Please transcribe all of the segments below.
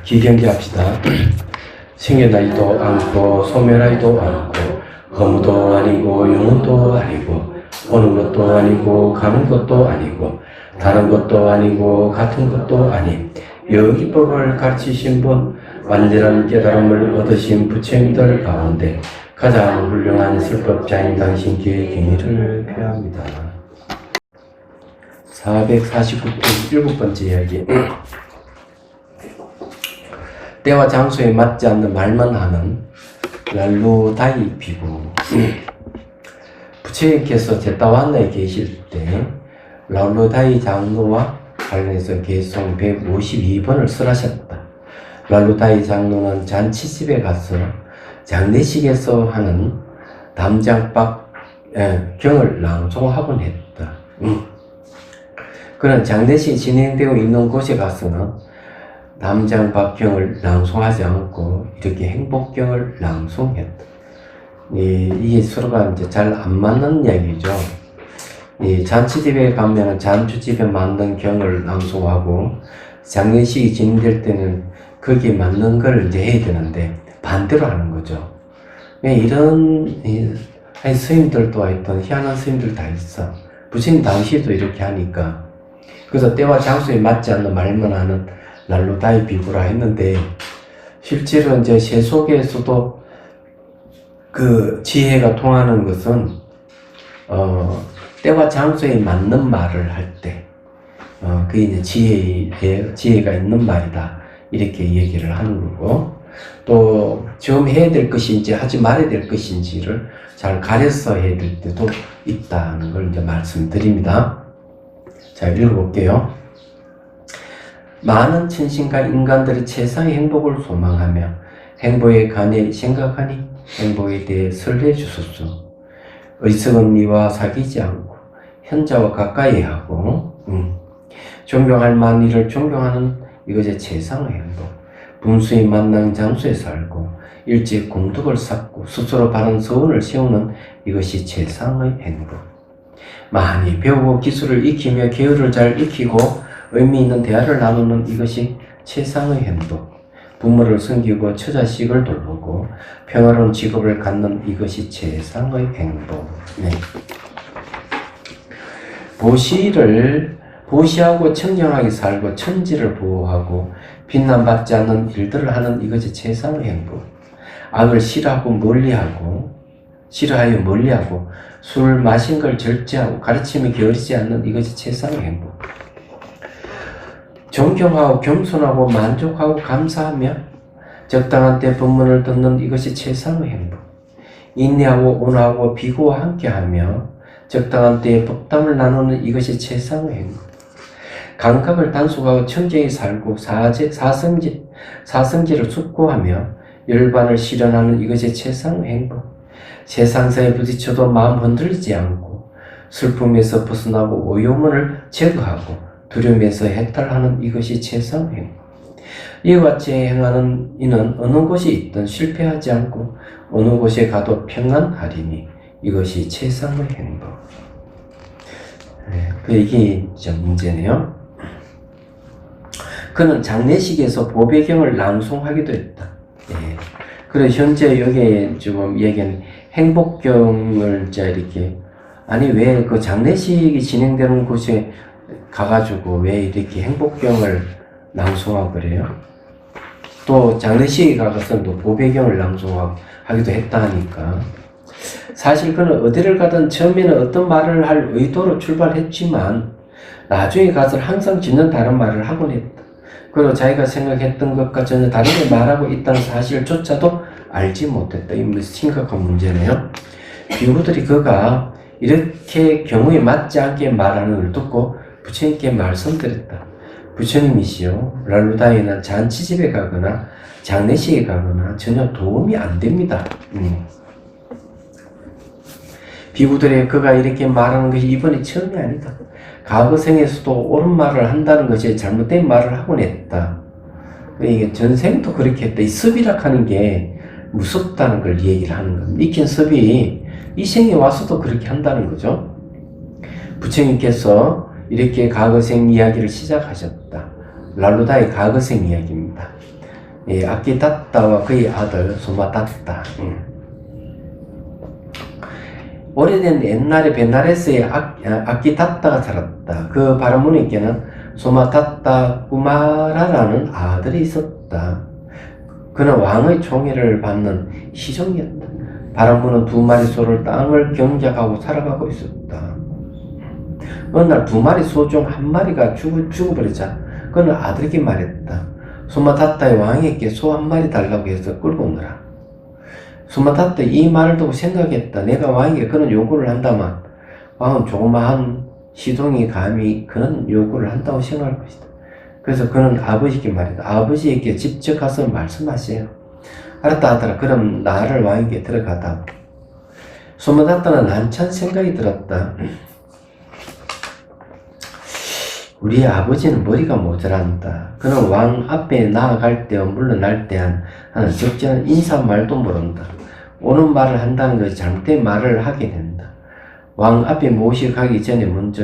기경기합시다. 생겨나지도 않고 소멸하지도 않고 허무도 아니고 영혼도 아니고 오는 것도 아니고 가는 것도 아니고 다른 것도 아니고 같은 것도 아닌 여기법을 가르치신 분, 완전한 깨달음을 얻으신 부처님들 가운데 가장 훌륭한 설법자인 당신께 경의를 표합니다. 449편 7번째 이야기. 때와 장소에 맞지 않는 말만 하는 랄루다이 비구. 부처님께서 제타완나에 계실 때 랄루다이 장로와 관련해서 개송 152번을 설하셨다. 랄루다이 장로는 잔치집에 가서 장례식에서 하는 담장박 경을 낭송하곤 했다. 그는 장례식이 진행되고 있는 곳에 가서는 담장박경을 낭송하지 않고 이렇게 행복경을 낭송했다. 이게 서로가 이제 잘 안 맞는 이야기죠. 잔치집에 가면은 잔주집에 맞는 경을 낭송하고 장례식이 진행될 때는 거기에 맞는 걸 이제 해야 되는데 반대로 하는 거죠. 이런 스님들도 하여튼 희한한 스님들 다 있어. 부처님 당시에도 이렇게 하니까. 그래서 때와 장소에 맞지 않는 말만 하는 랄루다이 비구라 했는데, 실제로 이제 세속에서도 그 지혜가 통하는 것은 때와 장소에 맞는 말을 할 때 그게 이제 지혜가 있는 말이다 이렇게 얘기를 하는 거고, 또 지금 해야 될 것인지 하지 말아야 될 것인지를 잘 가려서 해야 될 때도 있다는 걸 이제 말씀드립니다. 자, 읽어볼게요. 많은 천신과 인간들이 최상의 행복을 소망하며 행복에 관해 생각하니 행복에 대해 설레 주소서. 의석은 니와 사귀지 않고 현자와 가까이 하고 존경할 만이를 존경하는 이것이 최상의 행복. 분수의 만난 장소에 살고 일찍 공덕을 쌓고 스스로 바른 서원을 세우는 이것이 최상의 행복. 많이 배우고 기술을 익히며 계율을 잘 익히고 의미 있는 대화를 나누는 이것이 최상의 행복. 부모를 섬기고 처자식을 돌보고 평화로운 직업을 갖는 이것이 최상의 행복. 네. 보시하고 청정하게 살고 천지를 보호하고 비난받지 않는 일들을 하는 이것이 최상의 행복. 악을 싫어하여 멀리하고 술 마신 걸 절제하고 가르침에 게으르지 않는 이것이 최상의 행복. 존경하고 겸손하고 만족하고 감사하며 적당한 때 법문을 듣는 이것이 최상의 행복. 인내하고 온화하고 비고와 함께하며 적당한 때에 법담을 나누는 이것이 최상의 행복. 감각을 단속하고 청정히 살고 사성제를 숙고하며 열반을 실현하는 이것이 최상의 행복. 세상사에 부딪혀도 마음 흔들리지 않고 슬픔에서 벗어나고 오요문을 제거하고 두려움에서 해탈하는 이것이 최상의 행복. 이와 같이 행하는 이는 어느 곳에 있든 실패하지 않고 어느 곳에 가도 평안하리니 이것이 최상의 행복. 이게 이제 문제네요. 그는 장례식에서 보배경을 낭송하기도 했다. 그래서 현재 여기에 지금 얘기하는 행복경을 이제 이렇게, 아니 왜 그 장례식이 진행되는 곳에 가가지고 왜 이렇게 행복경을 낭송하고 그래요? 또 장례식에 가서 또 보배경을 낭송하기도 했다 하니까, 사실 그는 어디를 가든 처음에는 어떤 말을 할 의도로 출발했지만 나중에 가서 항상 전혀 다른 말을 하곤 했다. 그리고 자기가 생각했던 것과 전혀 다르게 말하고 있다는 사실조차도 알지 못했다. 이 심각한 문제네요. 비구들이 그가 이렇게 경우에 맞지 않게 말하는 걸 듣고 부처님께 말씀드렸다. 부처님이시여, 랄루다이는 잔치집에 가거나 장례식에 가거나 전혀 도움이 안 됩니다. 비구들의 그가 이렇게 말하는 것이 이번이 처음이 아니다. 과거 생에서도 옳은 말을 한다는 것이 잘못된 말을 하곤 했다. 이게 전생도 그렇게 했다. 이 습이라 하는 게 무섭다는 걸 얘기를 하는 겁니다. 익힌 습이 이 생에 와서도 그렇게 한다는 거죠. 부처님께서 이렇게 과거생 이야기를 시작하셨다. 랄루다의 과거생 이야기입니다. 아키다타와 그의 아들 소마다타. 오래된 옛날에 베나레스에 아키다타가 살았다. 그 바라무니께는 소마다타 구마라라는 아들이 있었다. 그는 왕의 총애를 받는 시종이었다. 바라무는 2마리 소를 땅을 경작하고 살아가고 있었다. 어느 날 2마리 소 중 1마리가 죽어버리자 그는 아들에게 말했다. 소마다타의 왕에게 소 1마리 달라고 해서 끌고 오너라. 소마다타 이 말을 듣고 생각했다. 내가 왕에게 그런 요구를 한다면 왕은 조그마한 시동이 감히 그런 요구를 한다고 생각할 것이다. 그래서 그는 아버지께 말했다. 아버지에게 직접 가서 말씀하세요. 알았다 하더라. 그럼 나를 왕에게 들어가다. 소마다타는 한참 생각이 들었다. 우리 아버지는 머리가 모자란다. 그는 왕 앞에 나아갈 때와 물러날 때 하는 적절한 인사말도 모른다. 옳은 말을 한다는 것이 잘못된 말을 하게 된다. 왕 앞에 모시고 가기 전에 먼저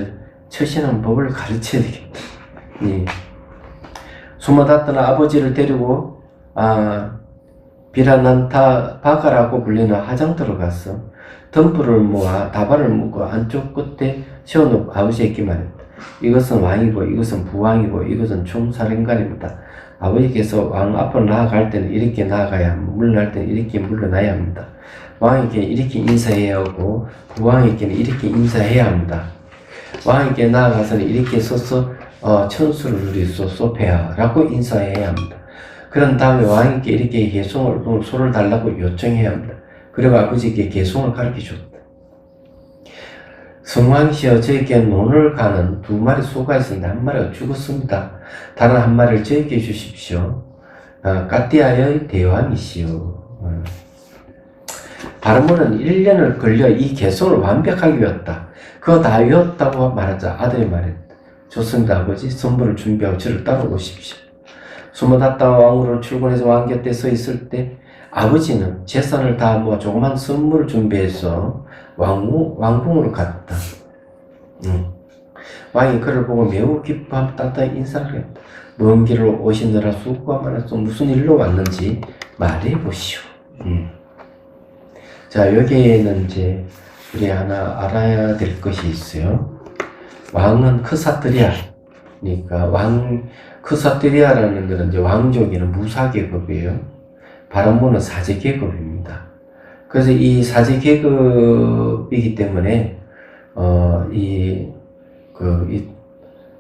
처신하는 법을 가르쳐야 되겠다. 소마다타는 아버지를 데리고 비라난타 바가라고 불리는 화장터로 갔어. 덤불을 모아 다발을 묶어 안쪽 끝에 세워놓고 아버지에게 말했다. 이것은 왕이고 이것은 부왕이고 이것은 총사령관입니다. 아버지께서 왕 앞으로 나아갈 때는 이렇게 나아가야 합니다. 물러날 때는 이렇게 물러나야 합니다. 왕에게 이렇게 인사해야 하고 부왕에게는 이렇게 인사해야 합니다. 왕에게 나아가서는 이렇게 서서 천수를 누리소서 폐하라고 인사해야 합니다. 그런 다음에 왕에게 이렇게 개송을 소를 달라고 요청해야 합니다. 그리고 아버지께 개송을 가르쳐줬다. 성왕시여 저에게 논을 가는 2마리 소가 있었는데 1마리가 죽었습니다. 다른 1마리를 저에게 주십시오. 까띠아의 대왕이시여. 바라무는 1년을 걸려 이 개송을 완벽하게 외웠다. 그거 다 외웠다고 말하자 아들이 말했다. 좋습니다 아버지. 선물을 준비하고 저를 따라오십시오. 소마다타 왕으로 출근해서 왕 곁에 서 있을 때 아버지는 재산을 다 모아 조그만 선물을 준비해서 왕궁으로 갔다. 왕이 그를 보고 매우 기뻐하며 따뜻하게 인사를 했다. 먼 길을 오시느라 수고가 많아서 무슨 일로 왔는지 말해보시오. 자, 여기에는 이제 우리 하나 알아야 될 것이 있어요. 왕은 크사트리아. 그러니까 크사트리아라는 것은 이제 왕족에는 무사계급이에요. 바람부는 사제계급입니다. 그래서 이 사제계급이기 때문에, 이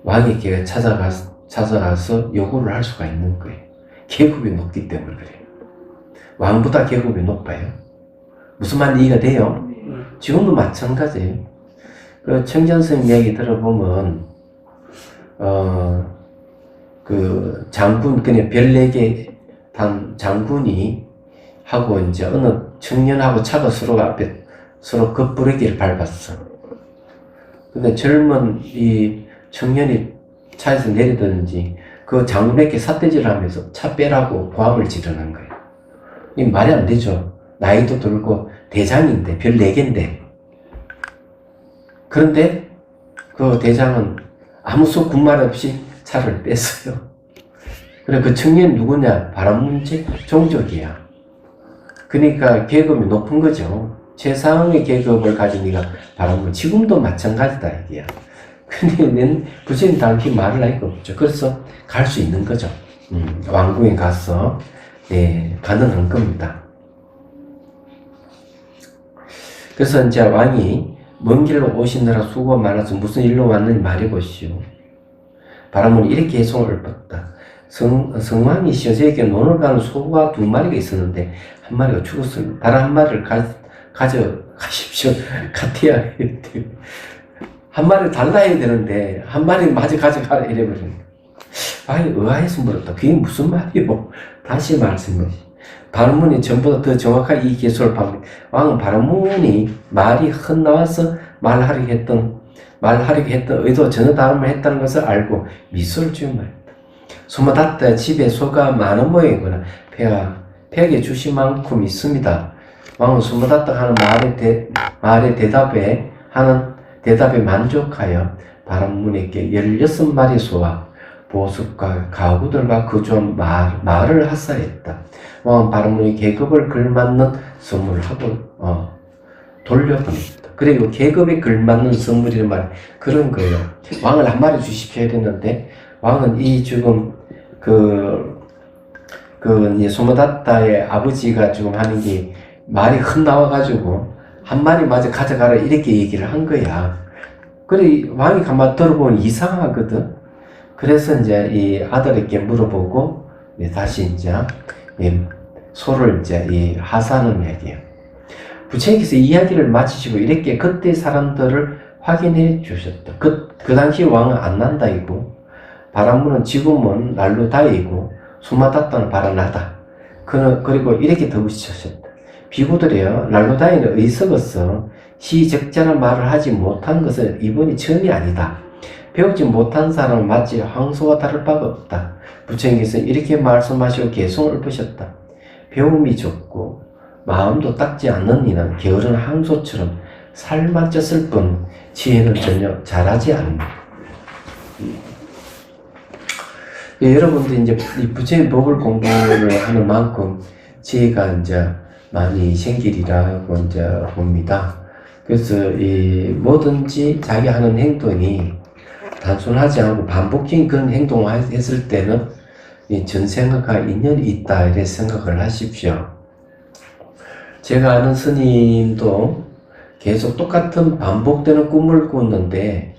왕에게 찾아가서 요구를 할 수가 있는 거예요. 계급이 높기 때문에 그래요. 왕보다 계급이 높아요. 무슨 말인지 이해가 돼요? 지금도 마찬가지예요. 그 청전선 이야기 들어보면, 그 장군, 그냥 별 4개 단 장군이 하고 이제 어느 청년하고 차가 서로 급부르기를 밟았어. 근데 젊은 이 청년이 차에서 내리든지 그 장군에게 삿대질을 하면서 차 빼라고 고함을 지르는 거예요. 이 말이 안 되죠. 나이도 들고 대장인데 별 4개인데. 그런데 그 대장은 아무 군말 없이 차를 뺐어요. 그래 그 청년이 누구냐? 바람문제 종족이야. 그러니까 계급이 높은 거죠. 최상의 계급을 가진 네가 바람문. 지금도 마찬가지다 이게야. 근데 는 굳이 당신 말을 할 거 없죠. 그래서 갈 수 있는 거죠. 왕궁에 가서 가능한 겁니다. 그래서 이제 왕이 먼 길로 오시느라 수고가 많아서 무슨 일로 왔는지 말해보시오. 바람문이 이렇게 해송을 읊었다. 성왕이시여 저에게 논을 가는 소가 2마리가 있었는데 1마리가 죽었습니다. 다른 1마리를 가져가십시오. 가티야. 1마리 달라 해야 되는데 1마리 마저 가져가라 이래버리는 왕이 의아해서 물었다. 그게 무슨 말이요? 다시 말씀해. 바람문이 전보다 더 정확하게 이 개수를 받는 왕은 바람문이 말이 헛나와서 말하려고 했던 의도 전혀 다름을 했다는 것을 알고 미소를 지으며 말했다. 소마다타 집에 소가 많은 모양이구나. 폐하게 주실 만큼 있습니다. 왕은 소마다타 하는 말의 대답에 만족하여 바람문에게 16마리 소와 보습과 가구들과 거주한 마을을 하사했다. 왕은 바람문의 계급을 걸맞는 선물하고 돌려보냈다. 그리고 계급에 걸맞는 선물이란 말 그런 거예요. 왕을 한 마리 주십시오 했는데 왕은 이 지금 이제 소모다타의 아버지가 지금 하는 게 말이 흩나와가지고 한 마리 마저 가져가라 이렇게 얘기를 한 거야. 그래 왕이 가만 들어보면 이상하거든. 그래서 이제 이 아들에게 물어보고 다시 이제 소를 이제 하사하는 얘기예요. 부처님께서 이야기를 마치시고 이렇게 그때 사람들을 확인해 주셨다. 그 당시 왕은 안난다이고 바람문은 지금은 날루다이고 수마다타는 바라나다. 그리고 이렇게 덧붙이셨다. 비구들이요, 날루다이는 어리석어서 시적절한 말을 하지 못한 것은 이번이 처음이 아니다. 배우지 못한 사람은 마치 황소와 다를 바가 없다. 부처님께서 이렇게 말씀하시고 개성을 읊으셨다. 배움이 적고 마음도 닦지 않는 이는 게으른 황소처럼 살만 쪘을 뿐 지혜는 전혀 잘하지 않는다. 여러분들 이제 이 부처님 법을 공부를 하는 만큼 지혜가 이제 많이 생기리라고 이제 봅니다. 그래서 이 뭐든지 자기 하는 행동이 단순하지 않고 반복적인 그런 행동을 했을 때는 이 전생과 인연이 있다 이렇게 생각을 하십시오. 제가 아는 스님도 계속 똑같은 반복되는 꿈을 꾸는데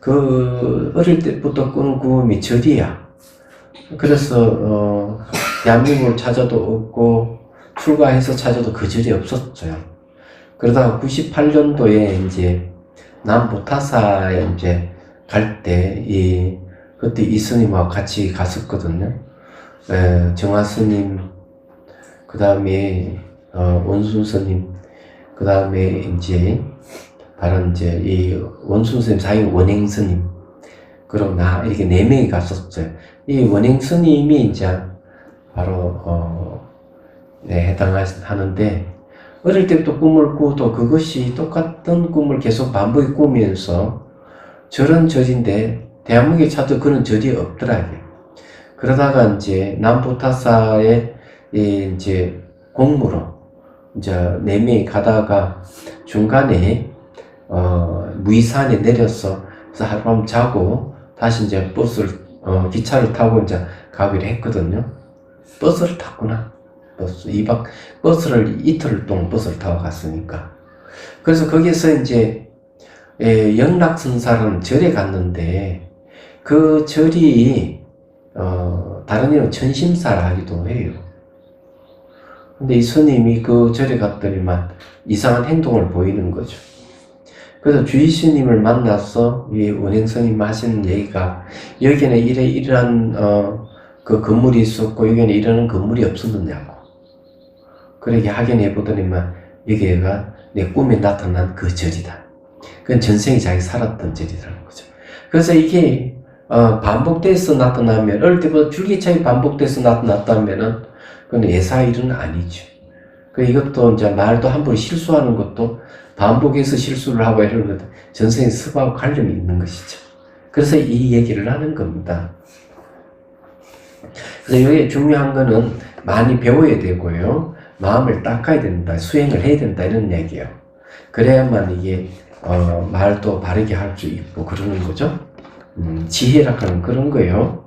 그 어릴 때부터 꾸는 꿈이 절이야. 그래서 대한민국을 찾아도 없고 출가해서 찾아도 그 절이 없었어요. 그러다가 98년도에 이제 남부타사에 이제 갈 때 그때 이 스님하고 같이 갔었거든요. 정화 스님, 그 다음에 원순 스님, 그 다음에 이제 다른 이제 이 원순 스님 사이 원행 스님, 그리고 나 이렇게 4명이 갔었어요. 이 원행 스님이 이제 바로 해당하는데 어릴 때부터 꿈을 꾸도 그것이 똑같은 꿈을 계속 반복해 꾸면서 저런 절인데 대한민국에 찾아도 그런 절이 없더라고요. 그러다가 이제 남부타사에 이제 공무로 이제 4명이 가다가 중간에 무이산에 내려서 그래서 하룻밤 자고 다시 이제 기차를 타고 이제 가기로 했거든요. 버스를 탔구나. 버스를 이틀 동안 버스를 타고 갔으니까. 그래서 거기서 이제 영락선사라는 절에 갔는데 그 절이 다른 이름 천심사라 하기도 해요. 근데 이 스님이 그 절에 갔더니만 이상한 행동을 보이는 거죠. 그래서 주의 스님을 만나서 이 원행 스님 하시는 얘기가 여기는 이러한 그 건물이 있었고 여기는 이러는 건물이 없었느냐고. 그렇게 확인해 보더니만 여기가 내 꿈에 나타난 그 절이다. 그건 전생에 자기 살았던 절이라는 거죠. 그래서 이게 반복돼서 나타나면 어릴 때부터 줄기차게 반복돼서 나타났다면은 그건 예사일은 아니죠. 이것도 이제 말도 함부로 실수하는 것도 반복해서 실수를 하고 이러는 것도 전생에 습하고 관련이 있는 것이죠. 그래서 이 얘기를 하는 겁니다. 그래서 여기 중요한 거는 많이 배워야 되고요. 마음을 닦아야 된다. 수행을 해야 된다. 이런 얘기예요. 그래야만 이게 말도 바르게 할 수 있고 그러는 거죠. 지혜라 하는 그런 거예요.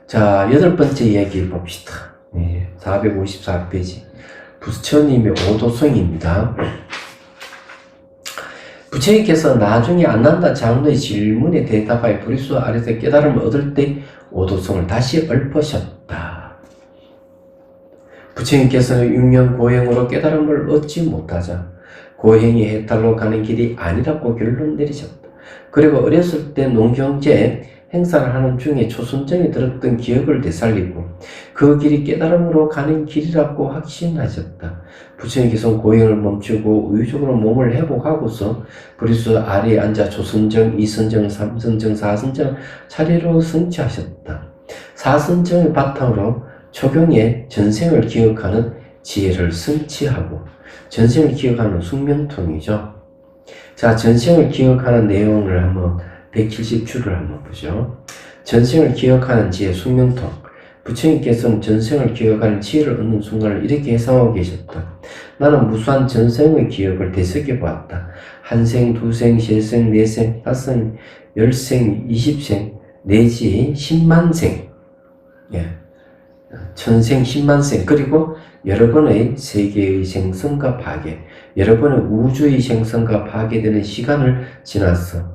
자, 8번째 얘기 봅시다. 454페이지. 부처님의 오도성입니다. 부처님께서 나중에 안난다 장로의 질문에 대답하여 부리수 아래서 깨달음을 얻을 때 오도성을 다시 읊으셨다. 부처님께서는 6년 고행으로 깨달음을 얻지 못하자 고행이 해탈로 가는 길이 아니라고 결론 내리셨다. 그리고 어렸을 때 농경제 행사를 하는 중에 초순정이 들었던 기억을 되살리고 그 길이 깨달음으로 가는 길이라고 확신하셨다. 부처님께서는 고행을 멈추고 의욕적으로 몸을 회복하고서 부리수 아래에 앉아 초순정, 이순정, 삼순정, 사순정 차례로 성취하셨다. 사순정을 바탕으로 초경의 전생을 기억하는 지혜를 성취하고 전생을 기억하는 숙명통이죠. 자, 전생을 기억하는 내용을 한번 170줄을 한번 보죠. 전생을 기억하는 지혜 숙명통. 부처님께서는 전생을 기억하는 지혜를 얻는 순간을 이렇게 해석하고 계셨다. 나는 무수한 전생의 기억을 되새겨 보았다. 한 생, 두 생, 세 생, 네 생, 다섯 생, 열 생, 20생, 내지 10만 생. 예. 천생, 10만 생, 그리고 여러 번의 세계의 생성과 파괴, 여러 번의 우주의 생성과 파괴되는 시간을 지났어.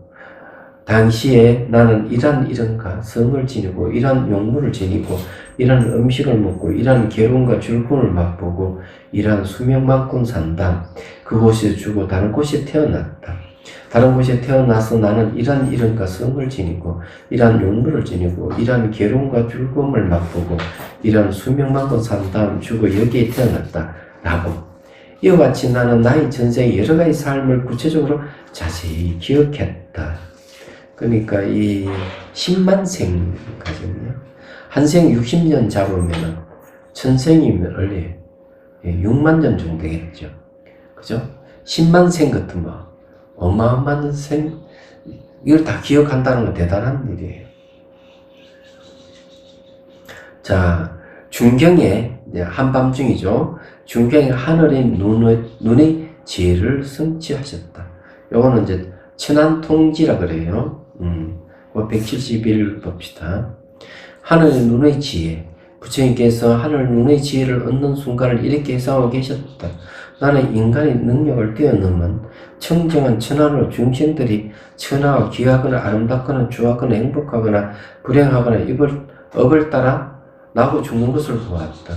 당시에 나는 이런가 성을 지니고 이런 용물을 지니고 이런 음식을 먹고 이런 괴로움과 즐거움을 맛보고 이런 수명만큼 산다. 그곳에 죽고 다른 곳에 태어났다. 다른 곳에 태어나서 나는 이런가 성을 지니고 이런 용물을 지니고 이런 괴로움과 즐거움을 맛보고 이런 수명만큼 산 다음 죽어 여기에 태어났다. 라고. 이와 같이 나는 나의 전생의 여러 가지 삶을 구체적으로 자세히 기억했다. 그러니까 이 10만 생까지는요. 한 생 60년 잡으면 천생이면 원래 6만 년 정도 되겠죠. 그죠? 10만 생 같은 뭐 어마어마한 생, 이걸 다 기억한다는 건 대단한 일이에요. 자, 중경에 한밤중이죠. 중경에 하늘의 눈의 지혜를 성취하셨다. 요거는 이제 천안통지라 그래요. 171 봅시다. 하늘 눈의 지혜. 부처님께서 하늘 눈의 지혜를 얻는 순간을 이렇게 해석하고 계셨다. 나는 인간의 능력을 뛰어넘은 청정한 천안으로 중생들이 천하가 귀하거나 아름답거나 좋아하거나 행복하거나 불행하거나 업을 따라 나고 죽는 것을 보았다.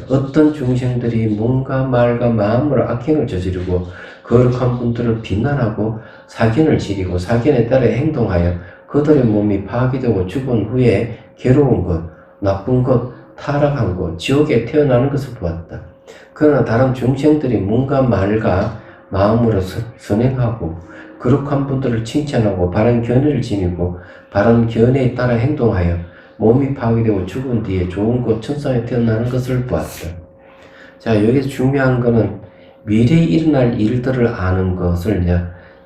어떤 중생들이 몸과 말과 마음으로 악행을 저지르고 거룩한 분들을 비난하고 사견을 지리고 사견에 따라 행동하여 그들의 몸이 파괴되고 죽은 후에 괴로운 것, 나쁜 것, 타락한 것, 지옥에 태어나는 것을 보았다. 그러나 다른 중생들이 몸과 말과 마음으로 선행하고 거룩한 분들을 칭찬하고 바른 견해를 지니고 바른 견해에 따라 행동하여 몸이 파괴되고 죽은 뒤에 좋은 곳 천상에 태어나는 것을 보았다. 자, 여기서 중요한 거는 미래에 일어날 일들을 아는 것을 이제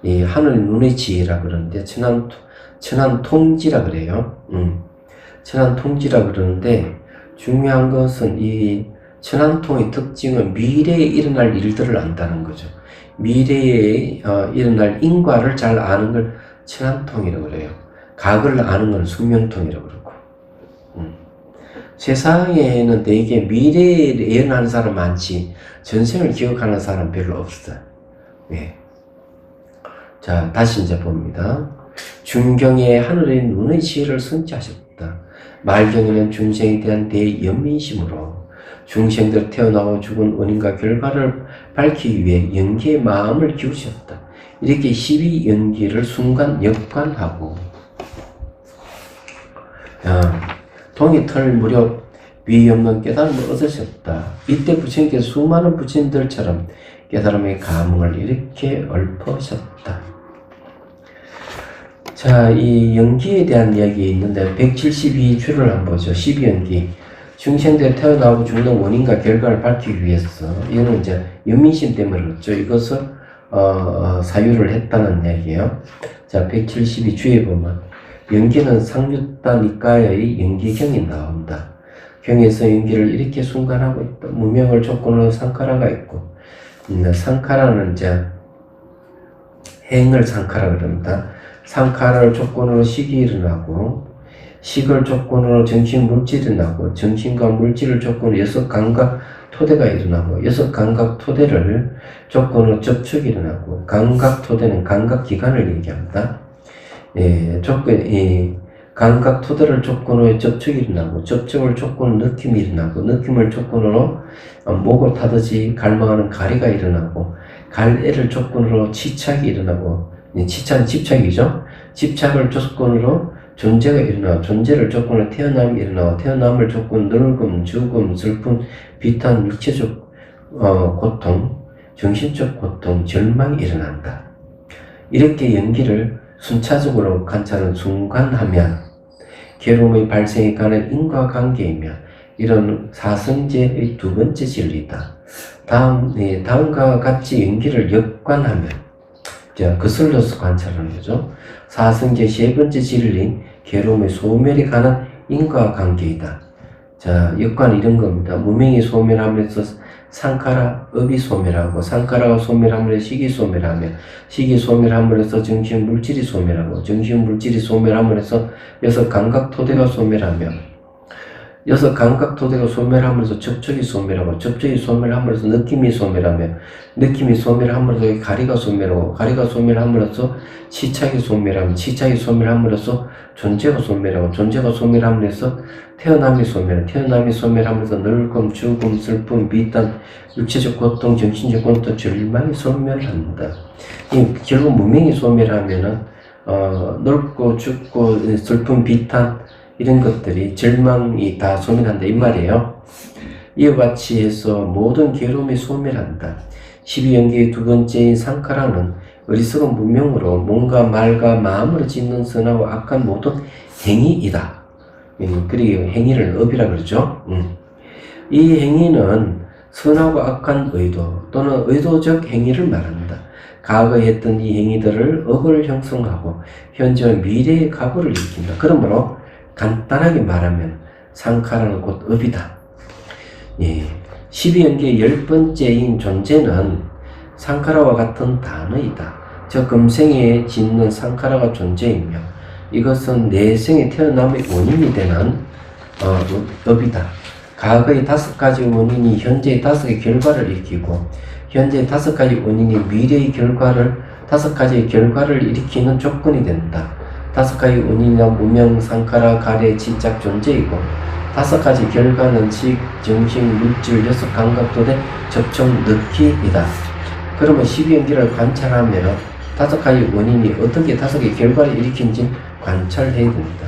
이 하늘 눈의 지혜라 그러는데 천안 통지라 그래요. 천안 통지라 그러는데 중요한 것은 이 천안통의 특징은 미래에 일어날 일들을 안다는 거죠. 미래에 일어날 인과를 잘 아는 걸 천안통이라고 그래요. 과거를 아는 건 숙명통이라고 그러고. 세상에는 되게 미래에 예언하는 사람 많지 전생을 기억하는 사람 별로 없어요. 예. 자, 다시 이제 봅니다. 중경에 하늘의 눈의 지혜를 성취하셨다. 말경에는 중생에 대한 대연민심으로 중생들 태어나고 죽은 원인과 결과를 밝히기 위해 연기의 마음을 기우셨다. 이렇게 12연기를 순간 역관하고 동이털 무렵 위에 없는 깨달음을 얻으셨다. 이때 부처님께서 수많은 부처님들처럼 깨달음의 감흥을 이렇게 읊으셨다. 자, 이 연기에 대한 이야기 있는데 172줄을 한번 보죠. 12연기. 중생들 태어나고 죽는 원인과 결과를 밝히기 위해서 이거는 이제 연민심 때문에 그렇죠. 이것을 사유를 했다는 얘기예요. 자, 172주에 보면 연기는 상유타 니까의 연기경이 나온다. 경에서 연기를 이렇게 순간하고 있다. 무명을 조건으로 상카라가 있고, 상카라는 이제 행을 상카라 그럽니다. 상카라를 조건으로 식이 일어나고, 식을 조건으로 정신 물질이 일어나고, 정신과 물질을 조건으로 여섯 감각 토대가 일어나고, 여섯 감각 토대를 조건으로 접촉이 일어나고, 감각 토대는 감각 기관을 얘기합니다. 감각 토대를 조건으로 접촉이 일어나고, 접촉을 조건으로 느낌이 일어나고, 느낌을 조건으로 목을 타듯이 갈망하는 가리가 일어나고, 갈애를 조건으로 치착이 일어나고, 치착은 집착이죠. 집착을 조건으로 존재가 일어나고, 존재를 조건으로 태어남이 일어나고, 태어남을 조건으로 늙음, 죽음, 슬픔, 비탄, 육체적 고통, 정신적 고통, 절망이 일어난다. 이렇게 연기를 순차적으로 관찰하는 순간하면 괴로움의 발생에 관한 인과관계이며 이런 사성제의 두 번째 진리다. 다음과 같이 연기를 역관하면 거슬러서 관찰하는 거죠. 사성제 세 번째 진리인 괴로움의 소멸에 관한 인과관계이다. 자, 역관은 이런 겁니다. 무명이 소멸하면서 상카라, 업이 소멸하고, 상카라가 소멸함으로 식이 소멸하며, 식이 소멸함으로 해서 정신 물질이 소멸하고, 정신 물질이 소멸함으로 해서 여섯 감각 토대가 소멸하며, 여섯 감각 토대가 소멸함으로 해서 접촉이 소멸하고, 접촉이 소멸함으로 해서 느낌이 소멸하며, 느낌이 소멸함으로 해서 가리가 소멸하고, 가리가 소멸함으로 해서 치착이 소멸하며, 치착이 소멸함으로 해서 존재가 소멸하고, 존재가 소멸함으로 해서 태어남이 소멸, 태어남이 소멸하면서 늙음, 죽음, 슬픔, 비탄, 육체적 고통, 정신적 고통, 절망이 소멸한다. 결국 무명이 소멸하면은 늙고 죽고 슬픔, 비탄 이런 것들이 절망이 다 소멸한다 이 말이에요. 이와 같이 해서 모든 괴로움이 소멸한다. 12연계의 두 번째인 상카라는 어리석은 무명으로 몸과 말과 마음으로 짓는 선하고 악한 모든 행위이다. 그리고 행위를 업이라 그러죠. 이 행위는 선하고 악한 의도 또는 의도적 행위를 말한다. 과거에 했던 이 행위들을 업을 형성하고 현재와 미래의 가부를 일으킨다. 그러므로 간단하게 말하면 상카라는 곧 업이다. 12연계의 10번째인 존재는 상카라와 같은 단어이다. 저 금생에 짓는 상카라가 존재이며 이것은 내생에 태어남의 원인이 되는 업이다. 과거의 5가지 원인이 현재의 5개의 결과를 일으키고 현재의 5가지 원인이 미래의 결과를 5가지의 결과를 일으키는 조건이 된다. 5가지 원인이나 무명, 상카라, 가래, 지짝, 존재이고 5가지 결과는 식, 정신, 물질, 여섯 감각도의 접촉, 느끼이다. 그러면 12연기를 관찰하면 5가지 원인이 어떻게 5개의 결과를 일으킨지 관찰해야 됩니다.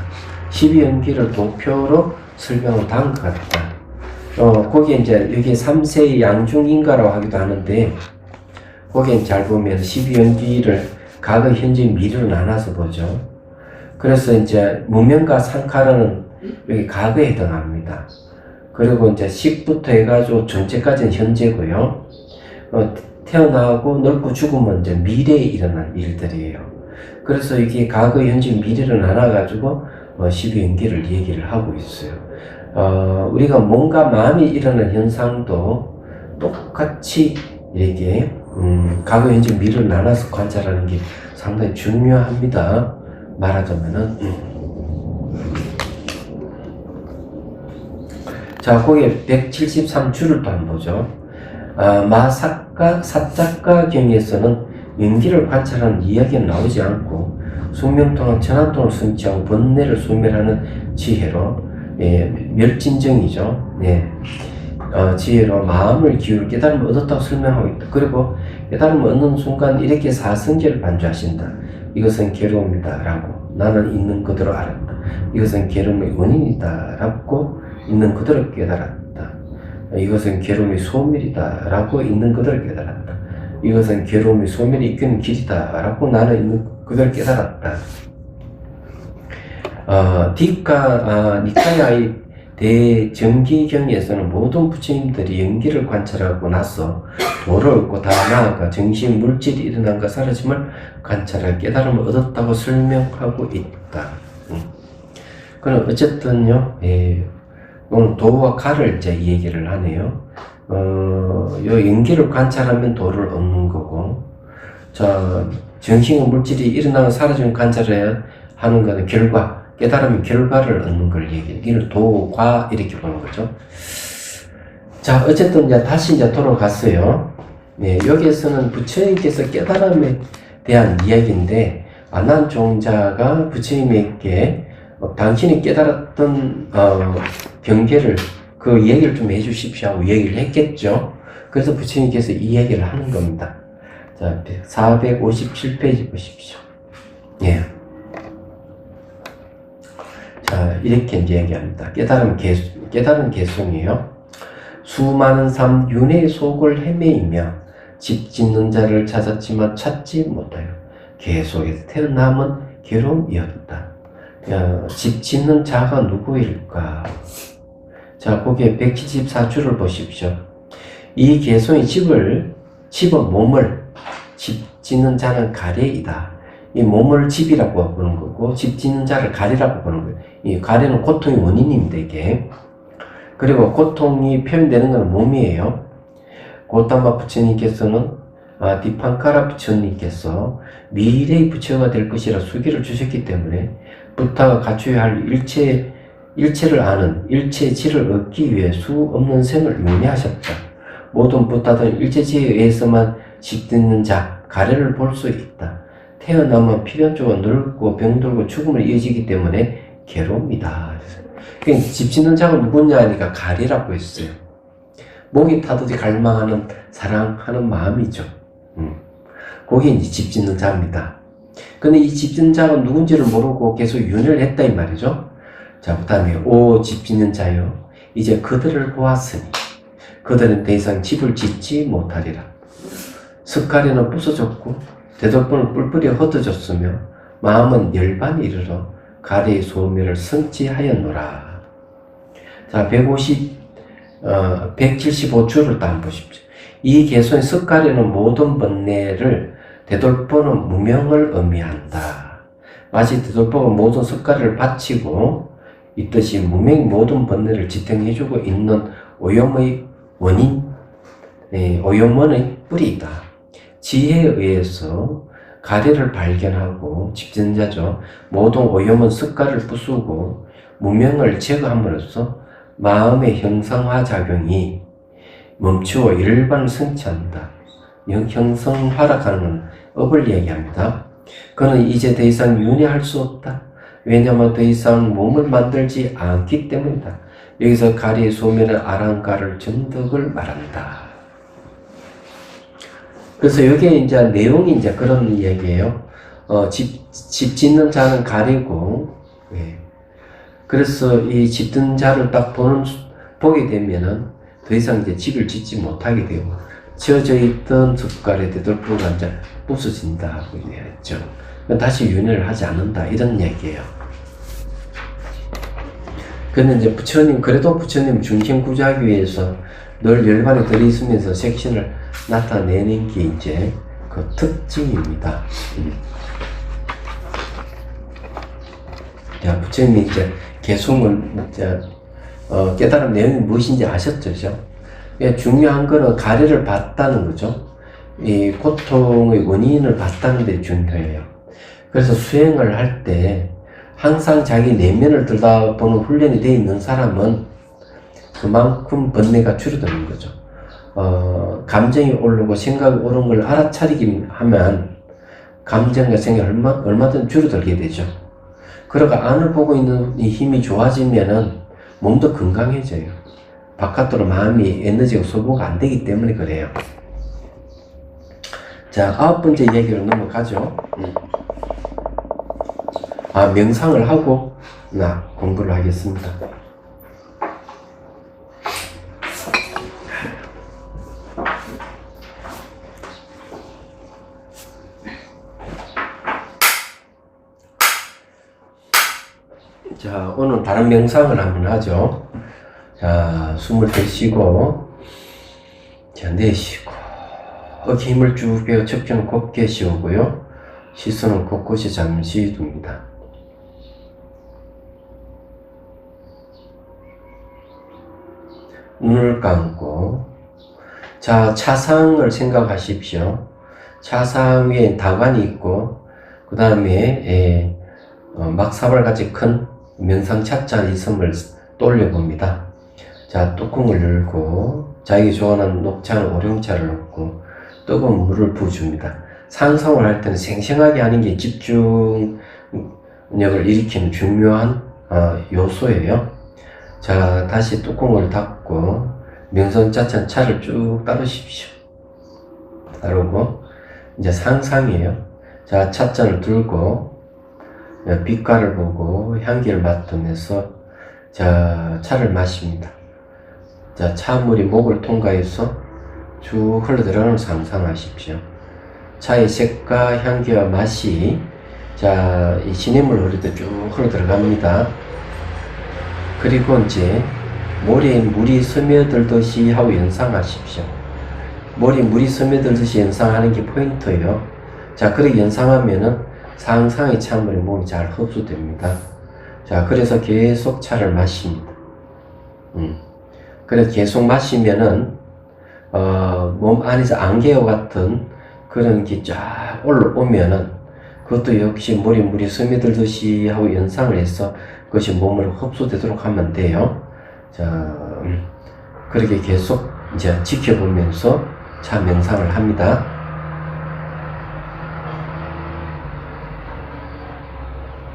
12연기를 도표로 설명을 다음과 같다. 거기에 이제 여기 3세의 양중인가라고 하기도 하는데, 거기에 잘 보면 12연기를 과거, 현재, 미래로 나눠서 보죠. 그래서 이제 무명과 상카라는 여기 과거에 해당합니다. 그리고 이제 식부터 해가지고 존재까지는 현재고요. 태어나고 늙고 죽으면 이제 미래에 일어난 일들이에요. 그래서 이게 과거, 현재, 미래를 나눠가지고 12연기를 얘기를 하고 있어요. 우리가 몸과 마음이 일어나는 현상도 똑같이 이렇게 과거, 현재, 미래를 나눠서 관찰하는 게 상당히 중요합니다. 말하자면은 자, 거기에 173줄을 또 한번 보죠. 사작가 경에서는 연기를 관찰하는 이야기는 나오지 않고 숙명 동안 천한통을 성취하고 번뇌를 소멸하는 지혜로 멸진정이죠. 지혜로 마음을 기울여 깨달음을 얻었다고 설명하고 있다. 그리고 깨달음을 얻는 순간 이렇게 사성제를 반주하신다. 이것은 괴로움이다 라고 나는 있는 그대로 알았다. 이것은 괴로움의 원인이다 라고 있는 그대로 깨달았다. 이것은 괴로움의 소멸이다 라고 있는 그대로 깨달았다. 이것은 괴로움의 소멸이 이끄는 길이다 라고 나는 있는 그대로 깨달았다. 니카야의 대정기경에서는 모든 부처님들이 연기를 관찰하고 나서 도를 얻고 다 나아가 정신 물질이 일어난과 사라짐을 관찰할 깨달음을 얻었다고 설명하고 있다. 그럼 어쨌든요, 오늘 도와 가를 이제 얘기를 하네요. 요 연기를 관찰하면 도를 얻는 거고, 자, 정신과 물질이 일어나고 사라지면 관찰해야 하는 거는 결과, 깨달으면 결과를 얻는 걸 얘기해요. 이걸 도과 이렇게 보는 거죠. 자, 어쨌든 이제 다시 이제 돌아갔어요. 여기에서는 부처님께서 깨달음에 대한 이야기인데, 아난종자가 부처님에게 당신이 깨달았던 경계를 그 얘기를 좀 해주십시오 하고 얘기를 했겠죠. 그래서 부처님께서 이 얘기를 하는 겁니다. 자, 457페이지 보십시오. 자, 이렇게 이제 얘기합니다. 깨달은 개송이에요. 수많은 삶 윤회의 속을 헤매이며 집 짓는 자를 찾았지만 찾지 못하여 계속해서 태어남은 괴로움이었다. 집 짓는 자가 누구일까? 자, 거기에 174줄을 보십시오. 이 개송이 집어 몸을 집 짓는 자는 가래이다. 이 몸을 집이라고 보는 거고, 집 짓는 자를 가리라고 보는 거예요. 이 가리는 고통의 원인입니다, 이게. 그리고 고통이 표현되는 것은 몸이에요. 고타마 부처님께서는, 디판카라 부처님께서 미래의 부처가 될 것이라 수기를 주셨기 때문에, 부타가 갖춰야 할 일체를 아는 일체의 질을 얻기 위해 수 없는 생을 용례하셨다. 모든 부타들은 일체지에 의해서만 집듣는 자, 가래를 볼 수 있다. 태어나면 필연적으로 늙고 병들고 죽음을 이어지기 때문에 괴로웁니다. 그러니까 집 짓는 자가 누구냐 하니까 가리라고 했어요. 목이 타듯이 갈망하는 사랑하는 마음이죠. 그게 이제 집 짓는 자입니다. 근데 이 집 짓는 자가 누군지를 모르고 계속 윤회를 했다 이 말이죠. 자, 그 다음에 오 집 짓는 자요, 이제 그들을 보았으니 그들은 더 이상 집을 짓지 못하리라. 슥가리는 부서졌고 대돌보는 뿔뿔이 흩어졌으며 마음은 열반이 이르러 가리의 소멸을 성취하였노라. 자, 175줄을 딱 보십시오. 이 개소의 슥가리는 모든 번뇌를, 대돌보는 무명을 의미한다. 마치 대돌보가 모든 슥가리를 바치고 있듯이 무명이 모든 번뇌를 지탱해주고 있는 오염의 원인, 오염원의 뿌리이다. 지혜에 의해서 가래를 발견하고 집진자죠. 모든 오염은 습가를 부수고 무명을 제거함으로써 마음의 형상화 작용이 멈추어 일반을 성취한다. 형성화락하는 업을 얘기합니다. 그는 이제 더 이상 윤회할 수 없다. 왜냐하면 더 이상 몸을 만들지 않기 때문이다. 여기서 가리의 소멸은 아랑가를 전득을 말한다. 그래서 여기에 이제 내용이 이제 그런 얘기예요. 집 짓는 자는 가리고, 예. 그래서 이 짓는 자를 딱 보게 되면은 더 이상 이제 집을 짓지 못하게 되고, 지어져 있던 숟갈에 되돌보가 이제 부서진다고 얘기했죠. 다시 윤회를 하지 않는다, 이런 얘기예요. 근데 이제 부처님, 그래도 부처님 중심 구조하기 위해서 늘 열반에 들이있으면서 색신을 나타내는 게 이제 그 특징입니다. 자, 부처님이 이제 개송을 이제 깨달은 내용이 무엇인지 아셨죠? 중요한 거는 가래를 봤다는 거죠. 이 고통의 원인을 봤다는 데 중요해요. 그래서 수행을 할 때 항상 자기 내면을 들여다보는 훈련이 되어 있는 사람은 그만큼 번뇌가 줄어드는 거죠. 감정이 오르고 생각이 오른 걸 알아차리기 하면 감정과 생각이 얼마든 줄어들게 되죠. 그러고 안을 보고 있는 이 힘이 좋아지면은 몸도 건강해져요. 바깥으로 마음이 에너지가 소모가 안 되기 때문에 그래요. 자, 9번째 얘기로 넘어가죠. 명상을 하고 공부를 하겠습니다. 자, 오늘 다른 명상을 한번 하죠. 자, 숨을 들이쉬고, 자, 내쉬고, 어깨 힘을 쭉 빼어 척추는 곧게 쉬우고요. 시선은 곳곳이 잠시 둡니다. 눈을 감고, 자, 차상을 생각하십시오. 차상 위에 다관이 있고, 그 다음에 막사발같이 큰 명상차자 있음을 떠올려봅니다. 자, 뚜껑을 열고 자기 좋아하는 녹차나 오룡차를 넣고 뜨거운 물을 부어줍니다. 상상을 할 때는 생생하게 하는 게 집중력을 일으키는 중요한 요소예요. 자, 다시 뚜껑을 닫고 명상차차 차를 쭉 따르십시오. 따르고 이제 상상이에요. 자, 찻잔을 들고 빛깔을 보고 향기를 맡으면서 자, 차를 마십니다. 자, 차물이 목을 통과해서 쭉 흘러들어가는 걸 상상하십시오. 차의 색과 향기와 맛이 자, 이 시냇물 흐를 때 쭉 흘러들어갑니다. 그리고 이제 머리에 물이 스며들듯이 하고 연상하십시오. 머리에 물이 스며들듯이 연상하는 게 포인트예요. 자, 그렇게 연상하면은 상상이 찬물에 몸이 잘 흡수됩니다. 자, 그래서 계속 차를 마십니다. 그래서 계속 마시면은, 몸 안에서 안개와 같은 그런 게 쫙 올라오면은, 그것도 역시 물이 스며들듯이 하고 연상을 해서 그것이 몸으로 흡수되도록 하면 돼요. 자, 그렇게 계속 이제 지켜보면서 차 명상을 합니다.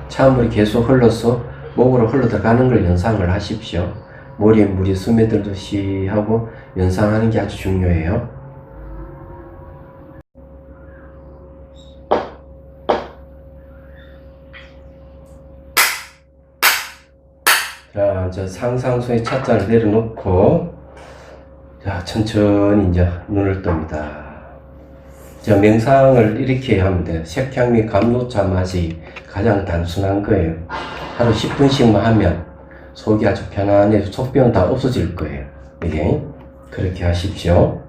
차물이 계속 흘러서 목으로 흘러들어가는 걸 연상을 하십시오. 머리에 물이 스며들듯이 하고 연상하는 게 아주 중요해요. 자, 저 상상소의 차자를 내려놓고, 자, 천천히 이제 눈을 뜹니다. 자, 명상을 이렇게 하면 돼요. 색향 및 감노차 맛이 가장 단순한 거예요. 하루 10분씩만 하면 속이 아주 편안해서 속병은 다 없어질 거예요. 이게 그렇게 하십시오.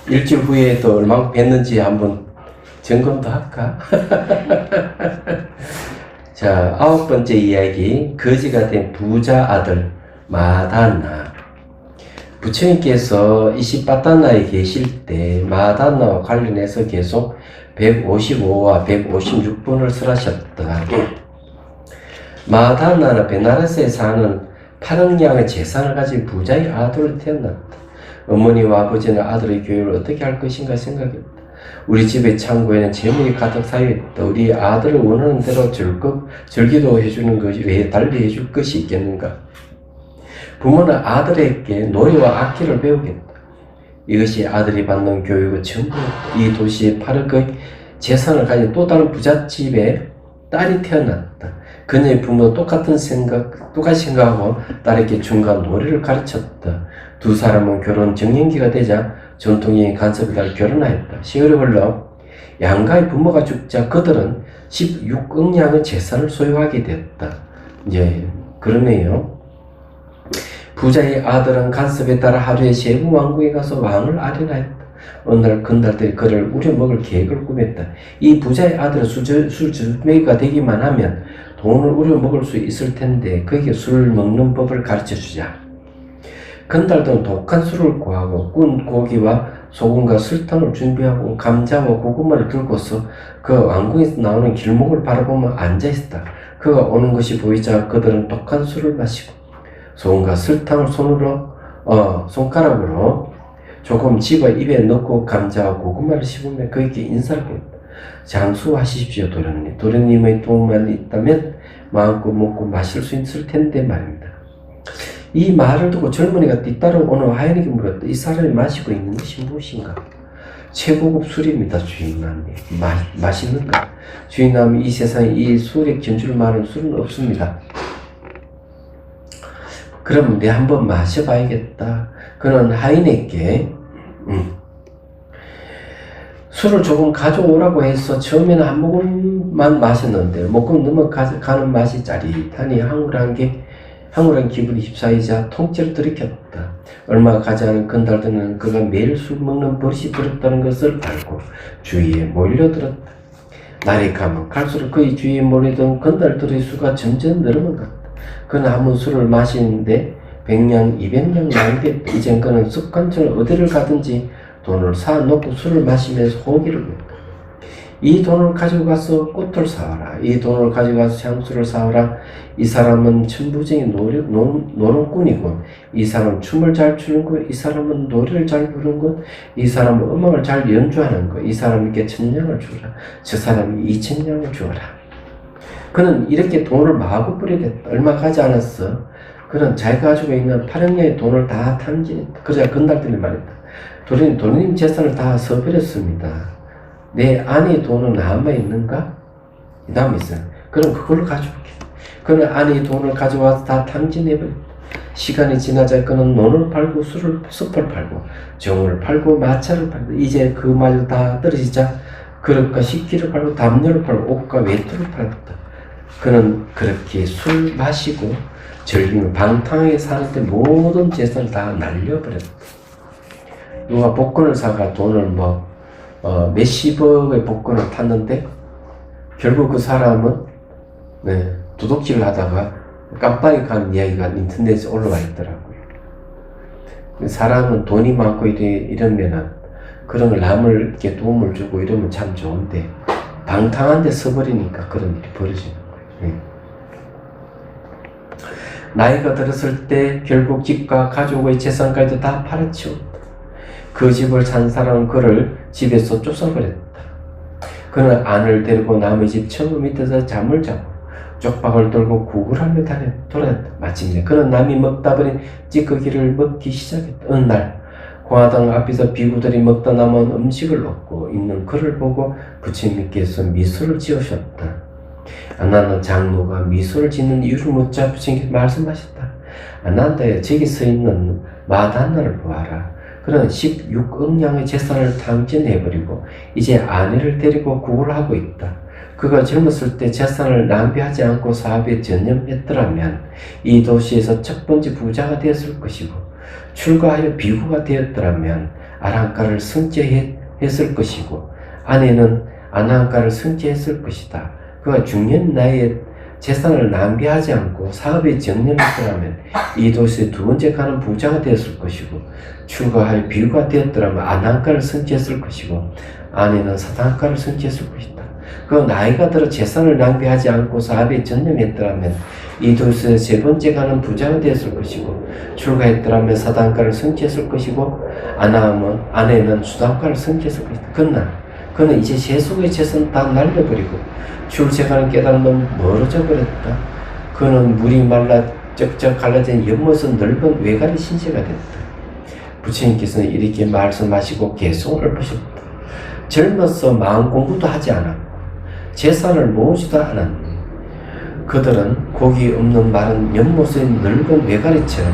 일주일 후에 또 얼마나 뵀는지 한번 점검도 할까? 자, 9번째 이야기. 거지가 된 부자 아들 마단나. 부처님께서 이시빠따나에 계실 때 마단나와 관련해서 계속 155와 156번을 설하셨다. 마단나는 베나러스에 사는 8억 냥의 재산을 가진 부자의 아들로 태어났다. 어머니와 아버지는 아들의 교육을 어떻게 할 것인가 생각했다. 우리 집의 창고에는 재물이 가득 쌓여있다. 우리 아들을 원하는 대로 즐기도 해주는 것이 왜 달리 해줄 것이 있겠는가? 부모는 아들에게 노래와 악기를 배우겠다. 이것이 아들이 받는 교육의 전부였다. 이 도시의 8억의 재산을 가진 또 다른 부잣집에 딸이 태어났다. 그녀의 부모는 똑같이 생각하고 딸에게 춤과 노래를 가르쳤다. 두 사람은 결혼 정년기가 되자 전통의 간섭에 따라 결혼하였다. 세월이 흘러 양가의 부모가 죽자 그들은 16억 냥의 재산을 소유하게 됐다. 이제 그러네요. 부자의 아들은 간섭에 따라 하루에 세부 왕궁에 가서 왕을 아련하였다. 어느 날 건달들이 그를 우려먹을 계획을 꾸몄다. 이 부자의 아들은 술주매가 되기만 하면 돈을 우려먹을 수 있을 텐데 그에게 술을 먹는 법을 가르쳐주자. 건달들은 독한 술을 구하고 꾼 고기와 소금과 설탕을 준비하고 감자와 고구마를 들고서 그 왕궁에서 나오는 길목을 바라보며 앉아있었다. 그가 오는 것이 보이자 그들은 독한 술을 마시고 소금과 설탕을 손가락으로 조금 집어 입에 넣고 감자와 고구마를 씹으며 그에게 인사를 했다. 장수하십시오, 도련님. 도련님의 도움만 있다면 마음껏 먹고 마실 수 있을 텐데 말입니다. 이 말을 듣고 젊은이가 뒤따라오는 하인에게 물었다. 이 사람이 마시고 있는 것이 무엇인가? 최고급 술입니다, 주인남이. 맛있는가? 주인남이 이 세상에 이 술에 견줄 만한 술은 없습니다. 그럼 내 한번 마셔봐야겠다. 그는 하인에게 술을 조금 가져오라고 해서 처음에는 한 모금만 마셨는데 목금 넘어가는 맛이 짜릿하니 황홀한 기분이 휩싸이자 통째로 들이켰다. 얼마 가지 않은 건달들은 그가 매일 술 먹는 버릇이 들었다는 것을 알고 주위에 몰려들었다. 날이 가면 갈수록 그의 주위에 몰려든 건달들의 수가 점점 늘어만 갔다. 그는 한번 술을 마시는데 100냥, 200냥 나오겠다. 이젠 그는 습관처럼 어디를 가든지 돈을 사놓고 술을 마시면서 호기를 했다. 이 돈을 가지고 가서 꽃을 사와라. 이 돈을 가지고 가서 향수를 사와라. 이 사람은 천부적인 노는꾼이군. 이 사람은 춤을 잘 추는군. 이 사람은 노래를 잘 부르는군. 이 사람은 음악을 잘 연주하는군. 이 사람에게 1000냥을 주라. 저 사람이 2000냥을 주어라. 그는 이렇게 돈을 마구 뿌리겠다. 얼마 가지 않았어. 그는 자기가 가지고 있는 8억냥의 돈을 다 탐진했다. 그러자 건달들이 말했다. 도련님 재산을 다 써버렸습니다. 내 아내의 돈은 남아있는가? 이 다음에 있어요. 그럼 그걸로 가져올게. 그는 아내의 돈을 가져와서 다 탐진해버렸다. 시간이 지나자 그는 논을 팔고 숲을 팔고 정을 팔고 마차를 팔고 이제 그 말도 다 떨어지자 그릇과 식기를 팔고 담요를 팔고 옷과 외투를 팔았다. 그는 그렇게 술 마시고 즐기며 방탕하게 사는데 모든 재산을 다 날려버렸다. 누가 복권을 사가 돈을 몇십억의 복권을 탔는데 결국 그 사람은 도둑질을 하다가 깜빡이 간 이야기가 인터넷에 올라와 있더라고요. 사람은 돈이 많고 이러면은 그런 걸 남을 이렇게 도움을 주고 이러면 참 좋은데 방탕한 데 서버리니까 그런 일이 벌어지는 거예요. 나이가 들었을 때 결국 집과 가족의 재산까지도 다 팔아치웠다. 그 집을 산 사람은 그를 집에서 쫓아버렸다. 그는 아내를 데리고 남의 집 천막 밑에서 잠을 자고 쪽박을 돌고 구걸하며 돌아다녔다. 마침내 그는 남이 먹다 버린 찌꺼기를 먹기 시작했다. 어느 날 공화당 앞에서 비구들이 먹다 남은 음식을 먹고 있는 그를 보고 부처님께서 미소를 지으셨다. 아난다 장로가 미소를 짓는 이유를 묻자 부처님께서 말씀하셨다. 아난다야, 저기 서 있는 마단나를 보아라. 그는 16억 냥의 재산을 탕진해버리고 이제 아내를 데리고 구걸하고 있다. 그가 젊었을 때 재산을 낭비하지 않고 사업에 전념했더라면 이 도시에서 첫 번째 부자가 되었을 것이고, 출가하여 비구가 되었더라면 아랑가를 승제했을 것이고, 아내는 아난가를 승제했을 것이다. 그가 중년 나이에 재산을 낭비하지 않고 사업에 전념했더라면 이 도시의 두 번째 가는 부자가 되었을 것이고, 출가하여 비구가 되었더라면 아난가를 승제했을 것이고, 아내는 사단가를 승제했을 것이다. 그 나이가 들어 재산을 낭비하지 않고 사업에 전념했더라면 이 도시에서 세 번째 가는 부자가 되었을 것이고, 출가했더라면 사단가를 승제했을 것이고, 아내는 수단가를 승제했을 것이다. 그러나 그는 이제 세속의 재산 다 날려버리고 출세가는 깨달음은 멀어져 버렸다. 그는 물이 말라 쩍쩍 갈라진 연못은 넓은 외가리 신세가 됐다. 부처님께서는 이렇게 말씀하시고 계속 읊으셨다. 젊어서 마음 공부도 하지 않았고 재산을 모으지도 않았네. 그들은 고기 없는 마른 연못의 넓은 외가리처럼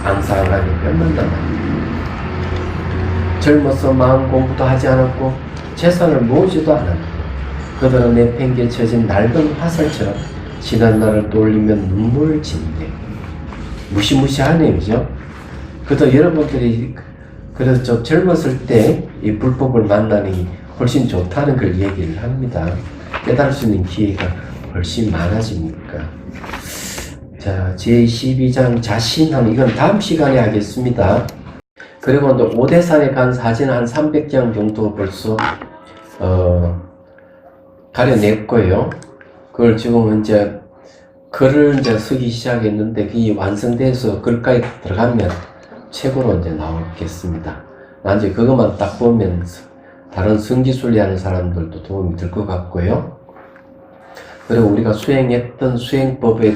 앙상하게 뼈만 남았네. 젊어서 마음 공부도 하지 않았고 재산을 모으지도 않았네. 그들은 내팽개쳐진 낡은 화살처럼 지난 날을 떠올리면 눈물을 짓네. 무시무시하네요, 그죠? 그래도 여러분들이 그래서 좀 젊었을 때 이 불법을 만나니 훨씬 좋다는 걸 얘기를 합니다. 깨달을 수 있는 기회가 훨씬 많아지니까. 자, 제12장 자신함, 이건 다음 시간에 하겠습니다. 그리고 또 오대산에 간 사진 한 300장 정도 벌써 가려냈고요. 그걸 지금 이제 글을 이제 쓰기 시작했는데 그게 완성돼서 글까지 들어가면 책으로 이제 나오겠습니다. 나중에 그것만 딱 보면서 다른 성기순례 하는 사람들도 도움이 될 것 같고요. 그리고 우리가 수행했던 수행법도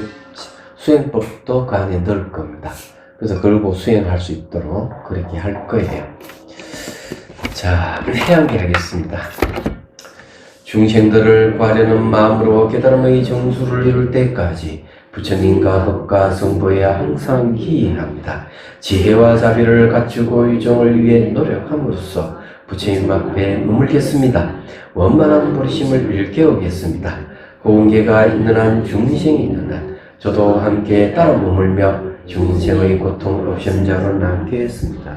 그 안에 넣을 겁니다. 그래서 걸고 수행할 수 있도록 그렇게 할 거예요. 자, 해양기 하겠습니다. 중생들을 구하려는 마음으로 깨달음의 정수를 이룰 때까지 부처님과 법과 성보에 항상 기인합니다. 지혜와 자비를 갖추고 유정을 위해 노력함으로써 부처님 앞에 머물겠습니다. 원만한 보리심을 일깨우겠습니다. 공개가 있는 한 중생이 있는 한 저도 함께 따라 머물며 중생의 고통 없음자로 남겠습니다.